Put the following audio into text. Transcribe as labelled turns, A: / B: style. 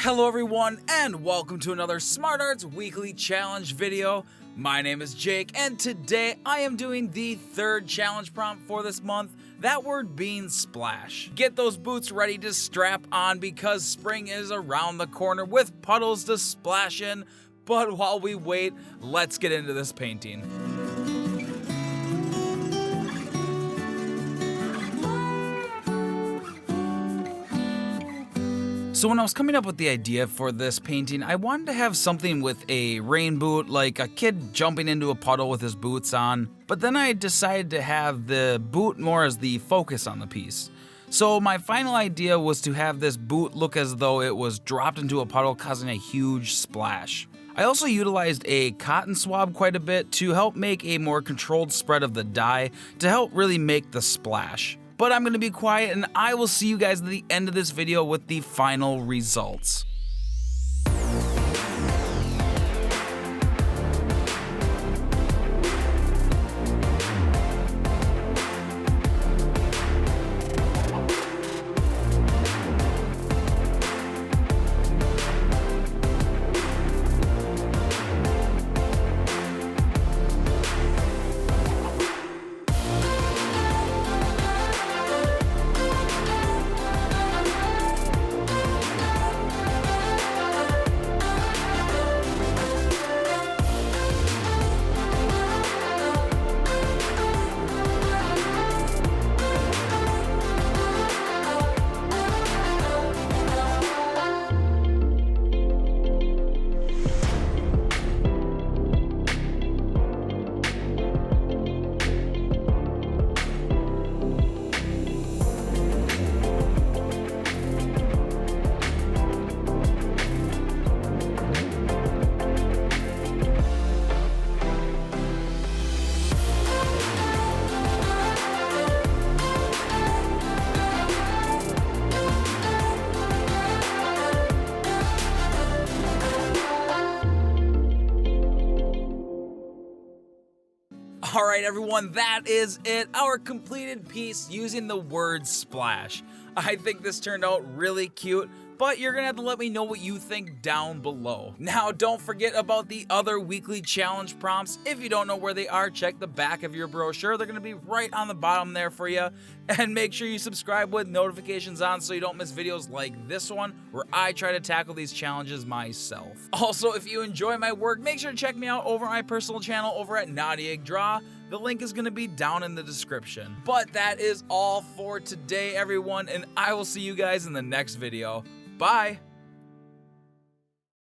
A: Hello everyone and welcome to another Smart Arts Weekly Challenge video. My name is Jake and today I am doing the third challenge prompt for this month, that word being splash. Get those boots ready to strap on because spring is around the corner with puddles to splash in. But while we wait, let's get into this painting. So when I was coming up with the idea for this painting, I wanted to have something with a rain boot, like a kid jumping into a puddle with his boots on. But then I decided to have the boot more as the focus on the piece. So my final idea was to have this boot look as though it was dropped into a puddle, causing a huge splash. I also utilized a cotton swab quite a bit to help make a more controlled spread of the dye to help really make the splash. But I'm going to be quiet and I will see you guys at the end of this video with the final results. Alright everyone, that is it, our completed piece using the word splash. I think this turned out really cute, but you're gonna have to let me know what you think down below. Now don't forget about the other weekly challenge prompts. If you don't know where they are, check the back of your brochure. They're gonna be right on the bottom there for you. And make sure you subscribe with notifications on so you don't miss videos like this one where I try to tackle these challenges myself. Also, if you enjoy my work, make sure to check me out over my personal channel over at Naughty Egg Draw. The link is going to be down in the description. But that is all for today, everyone, and I will see you guys in the next video. Bye!